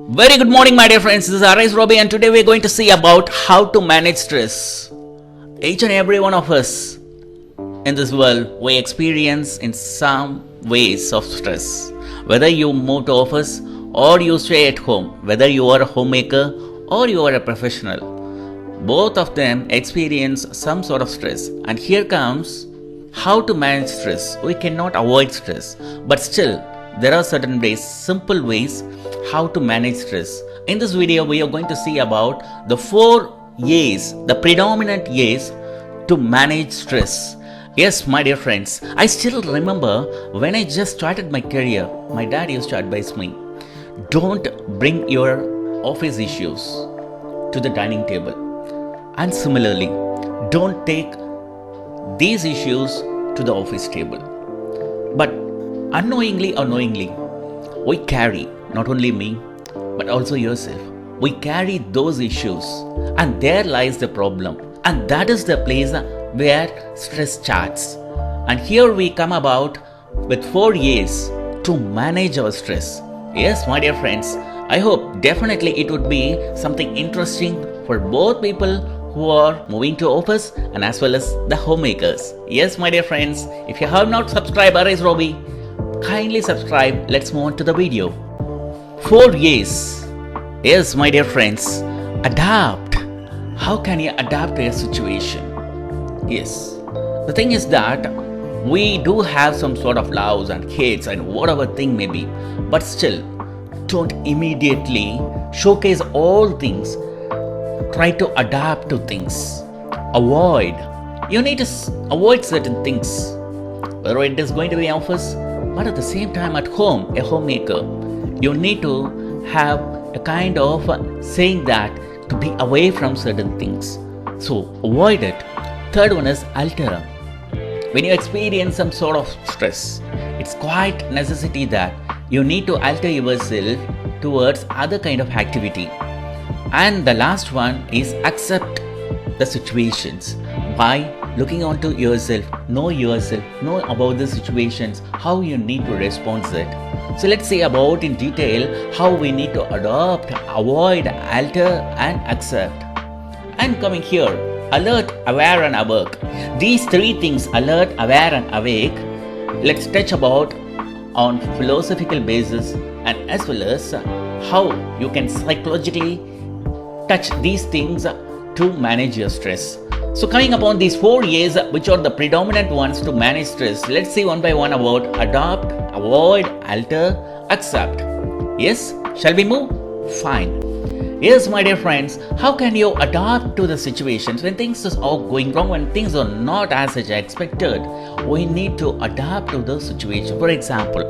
Very good morning, my dear friends. This is ariseroby, and today we are going to see about how to manage stress. Each and every one of us in this world, we experience in some ways of stress. Whether you move to office or you stay at home, whether you are a homemaker or you are a professional, both of them experience some sort of stress. And here comes how to manage stress. We cannot avoid stress, but still there are certain ways, simple ways how to manage stress. In this video, we are going to see about the 4 A's, the predominant A's to manage stress. Yes, my dear friends, I still remember when I just started my career, my dad used to advise me, don't bring your office issues to the dining table. And similarly, don't take these issues to the office table. But unknowingly or knowingly, we carry, not only me, but also yourself, we carry those issues, and there lies the problem. And that is the place where stress starts. And here we come about with 4 A's to manage our stress. Yes, my dear friends, I hope definitely it would be something interesting for both people who are moving to office and as well as the homemakers. Yes, my dear friends, if you have not subscribed ariseroby, kindly subscribe. Let's move on to the video. 4 A's. Yes, my dear friends, adapt. How can you adapt to a situation? Yes, the thing is that we do have some sort of loves and hates and whatever thing may be, but still don't immediately showcase all things. Try to adapt to things. Avoid. You need to avoid certain things, whether it is going to be office, but at the same time at home, a homemaker, you need to have a kind of saying that to be away from certain things. So avoid it. Third one is alter. When you experience some sort of stress, it's quite necessity that you need to alter yourself towards other kind of activity. And the last one is accept the situations by looking onto yourself, know about the situations, how you need to respond to it. So let's see about in detail how we need to adopt, avoid, alter and accept. And coming here, alert, aware and awake. These 3 things, alert, aware and awake, let's touch about on philosophical basis and as well as how you can psychologically touch these things to manage your stress. So coming upon these 4 A's, which are the predominant ones to manage stress, let's see one by one about adopt, avoid, alter, accept. Yes, shall we move? Fine. Yes, my dear friends, how can you adapt to the situations when things are going wrong, when things are not as such expected? We need to adapt to the situation. For example,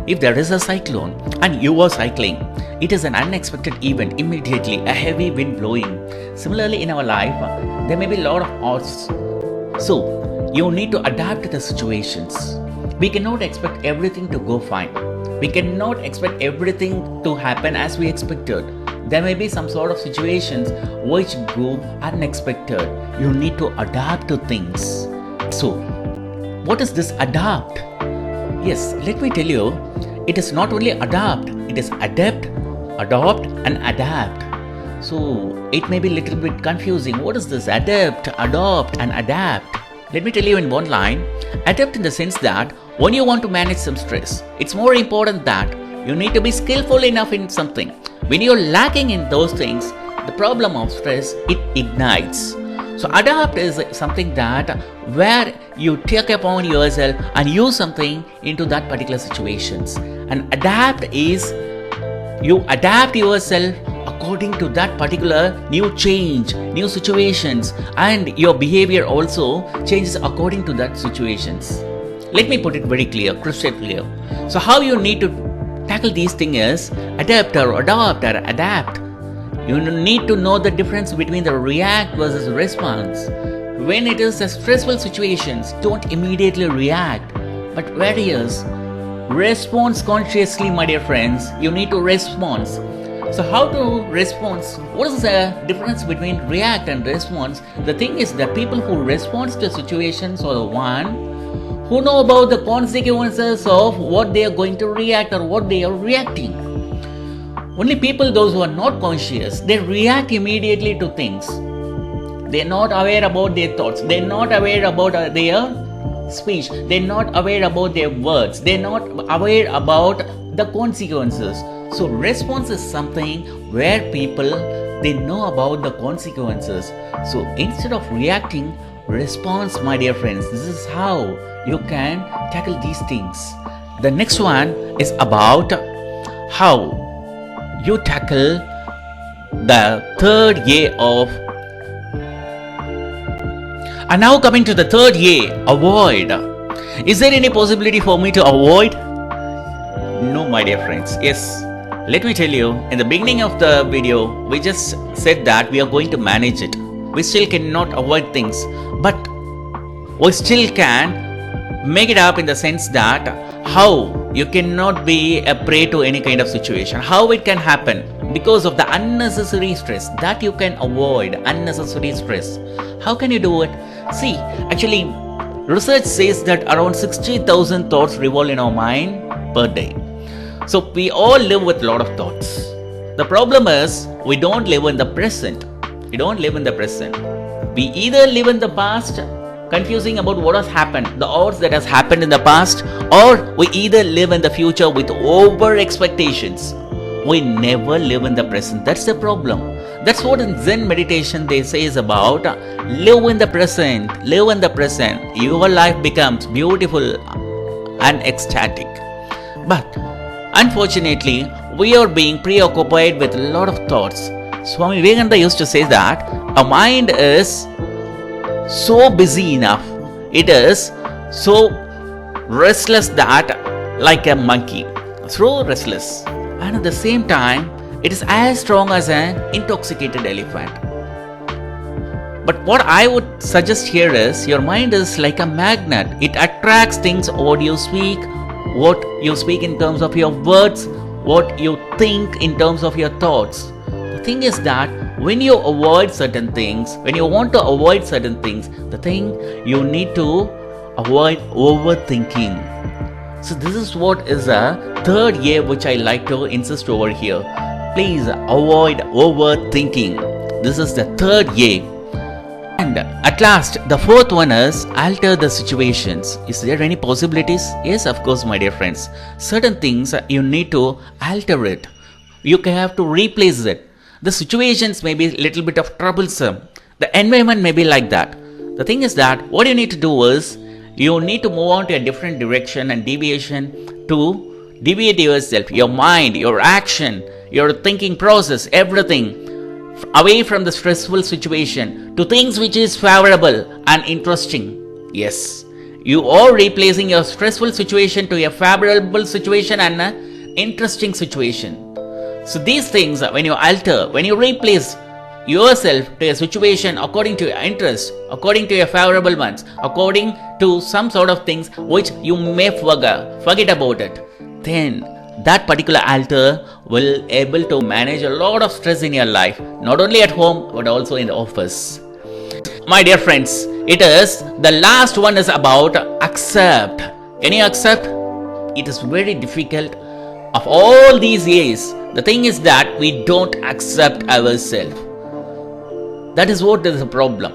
if there is a cyclone and you are cycling, it is an unexpected event, immediately a heavy wind blowing. Similarly, in our life, there may be a lot of odds. So, you need to adapt to the situations. We cannot expect everything to go fine. We cannot expect everything to happen as we expected. There may be some sort of situations which go unexpected. You need to adapt to things. So, what is this adapt? Yes, let me tell you, it is not only adapt, it is adapt, adopt and adapt. So, it may be a little bit confusing. What is this adapt, adopt and adapt? Let me tell you in one line, adapt in the sense that when you want to manage some stress, it's more important that you need to be skillful enough in something. When you're lacking in those things, the problem of stress, it ignites. So adapt is something that where you take upon yourself and use something into that particular situations. And adapt is you adapt yourself according to that particular new change, new situations, and your behavior also changes according to that situations. Let me put it very clear, crystal clear. So how you need to tackle these things is adapt or adopt or adapt. You need to know the difference between the react versus response. When it is a stressful situations, don't immediately react, but whereas response consciously, my dear friends, you need to respond. So how to respond? What is the difference between react and response? The thing is that people who respond to situations are the one who know about the consequences of what they are going to react or what they are reacting. Only people, those who are not conscious, they react immediately to things. They're not aware about their thoughts. They're not aware about their speech. They're not aware about their words. They're not aware about the consequences. So response is something where people, they know about the consequences. So instead of reacting, response, my dear friends. This is how you can tackle these things. The next one is about how you tackle the third A of. And now coming to the third A, avoid. Is there any possibility for me to avoid? No, my dear friends. Yes. Let me tell you, in the beginning of the video, we just said that we are going to manage it. We still cannot avoid things, but we still can make it up in the sense that how you cannot be a prey to any kind of situation. How it can happen? Because of the unnecessary stress that you can avoid. Unnecessary stress. How can you do it? See, actually, research says that around 60,000 thoughts revolve in our mind per day. So we all live with a lot of thoughts. The problem is we don't live in the present. We don't live in the present. We either live in the past, confusing about what has happened, the odds that has happened in the past, or we either live in the future with over expectations. We never live in the present. That's the problem. That's what in Zen meditation they say is about live in the present. Live in the present. Your life becomes beautiful and ecstatic. But unfortunately, we are being preoccupied with a lot of thoughts. Swami Vivekananda used to say that a mind is so busy enough. It is so restless that like a monkey. So restless. And at the same time, it is as strong as an intoxicated elephant. But what I would suggest here is your mind is like a magnet. It attracts things, what you speak in terms of your words, what you think in terms of your thoughts. The thing is that when you avoid certain things, when you want to avoid certain things, the thing you need to avoid overthinking. So this is what is a third A which I like to insist over here. Please avoid overthinking. This is the third A. And at last, the fourth one is alter the situations. Is there any possibilities? Yes, of course, my dear friends. Certain things you need to alter it. You have to replace it. The situations may be a little bit of troublesome. The environment may be like that. The thing is that what you need to do is you need to move on to a different direction and deviation to deviate yourself, your mind, your action, your thinking process, everything away from the stressful situation to things which is favorable and interesting. Yes, you are replacing your stressful situation to a favorable situation and an interesting situation. So these things, when you alter, when you replace yourself to a situation according to your interest, according to your favorable ones, according to some sort of things which you may forget about it, then that particular alter will able to manage a lot of stress in your life, not only at home but also in the office. My dear friends, it is the last one is about accept. Can you accept? It is very difficult. Of all these years, the thing is that we don't accept ourselves. That is what is the problem.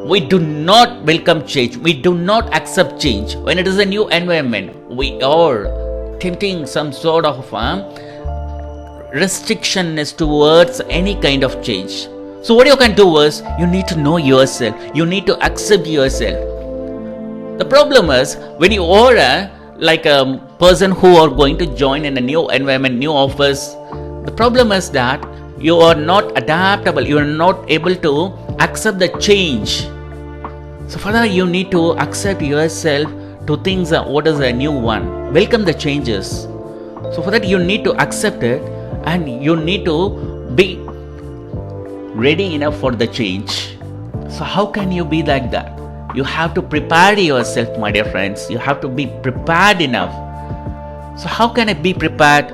We do not welcome change. We do not accept change. When it is a new environment, we are tempting some sort of restriction towards any kind of change. So what you can do is, you need to know yourself. You need to accept yourself. The problem is, when you are like a person who are going to join in a new environment, new office, the problem is that you are not adaptable. You are not able to accept the change. So for that, you need to accept yourself to things what is a new one. Welcome the changes. So for that, you need to accept it and you need to be ready enough for the change. So how can you be like that? You have to prepare yourself, my dear friends. You have to be prepared enough. So how can I be prepared?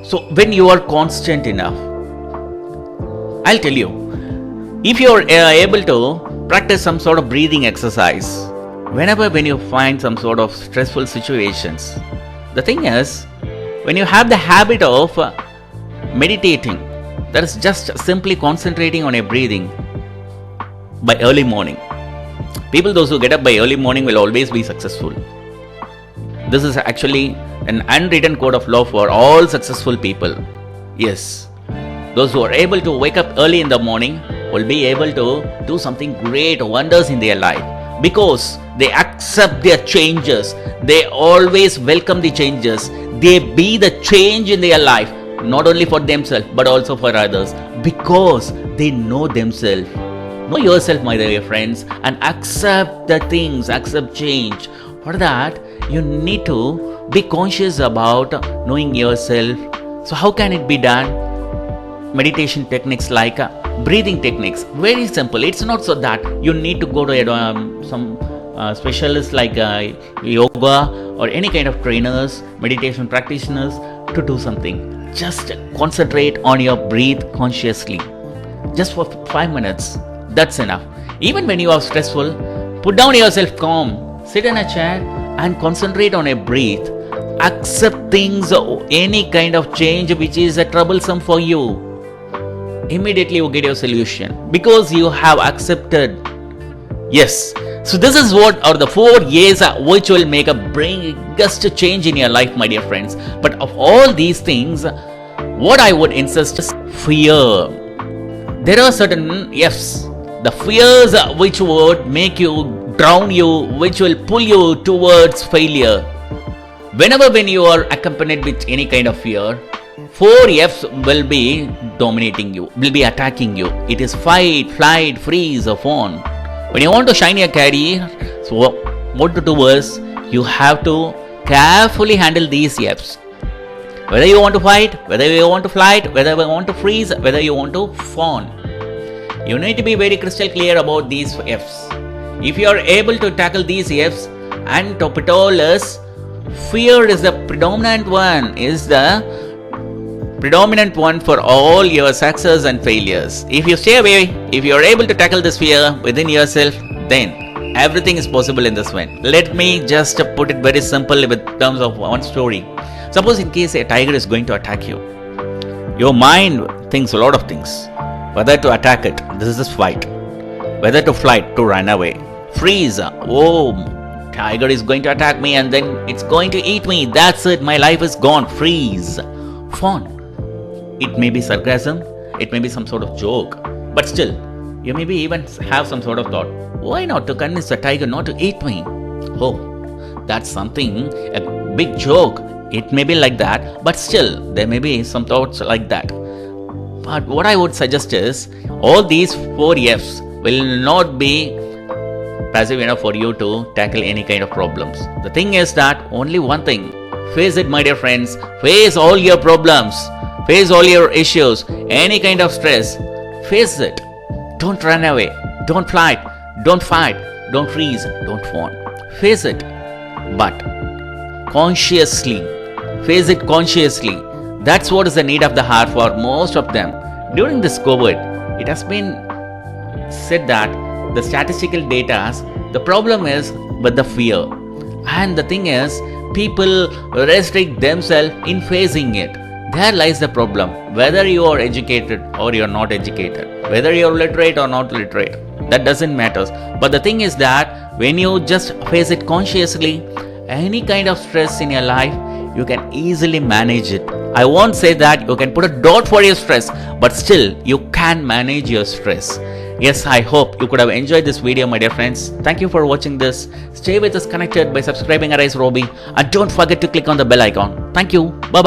So when you are constant enough, I'll tell you, if you are able to practice some sort of breathing exercise, when you find some sort of stressful situations, the thing is, when you have the habit of meditating, that is just simply concentrating on your breathing by early morning. People those who get up by early morning will always be successful. This is actually an unwritten code of law for all successful people. Yes, those who are able to wake up early in the morning will be able to do something great wonders in their life, because they accept their changes. They always welcome the changes. They be the change in their life, not only for themselves but also for others, because they know themselves. Know yourself, my dear friends, and accept the things, accept change. For that, you need to be conscious about knowing yourself. So how can it be done? Meditation techniques like breathing techniques. Very simple. It's not so that you need to go to some specialists like yoga or any kind of trainers, meditation practitioners to do something. Just concentrate on your breath consciously. Just for 5 minutes. That's enough. Even when you are stressful, put down yourself calm, sit in a chair and concentrate on your breath. Accept things, any kind of change which is troublesome for you. Immediately you get your solution because you have accepted. Yes. So this is what are the 4 A's which will make a biggest change in your life, my dear friends. But of all these things, what I would insist is fear. There are certain F's. The fears which would make you drown you, which will pull you towards failure. Whenever when you are accompanied with any kind of fear, 4 F's will be dominating you, will be attacking you. It is fight, flight, freeze, or fawn. When you want to shine your career, so what to do is you have to carefully handle these F's. Whether you want to fight, whether you want to flight, whether you want to freeze, whether you want to fawn. You need to be very crystal clear about these F's. If you are able to tackle these F's, and top it all is, fear is the predominant one for all your success and failures. If you stay away, if you are able to tackle this fear within yourself, then everything is possible in this way. Let me just put it very simple with terms of one story. Suppose in case a tiger is going to attack you, your mind thinks a lot of things. Whether to attack it, this is fight. Whether to flight, to run away. Freeze, oh, tiger is going to attack me and then it's going to eat me. That's it, my life is gone. Freeze. Fawn. It may be sarcasm, it may be some sort of joke, but still, you maybe even have some sort of thought, why not to convince the tiger not to eat me? Oh, that's something, a big joke. It may be like that, but still, there may be some thoughts like that. But what I would suggest is, all these 4 F's will not be passive enough for you to tackle any kind of problems. The thing is that only one thing, face it, my dear friends, face all your problems, face all your issues, any kind of stress, face it. Don't run away, don't flight, don't fight, don't freeze, don't fawn. Face it, but consciously, face it consciously. That's what is the need of the heart for most of them. During this COVID, it has been said that the statistical data, the problem is with the fear. And the thing is, people restrict themselves in facing it. There lies the problem. Whether you are educated or you are not educated, whether you are literate or not literate, that doesn't matter. But the thing is that when you just face it consciously, any kind of stress in your life, you can easily manage it. I won't say that you can put a dot for your stress, but still you can manage your stress. Yes, I hope you could have enjoyed this video, my dear friends. Thank you for watching this. Stay with us connected by subscribing ariseroby and don't forget to click on the bell icon. Thank you. Bye-bye.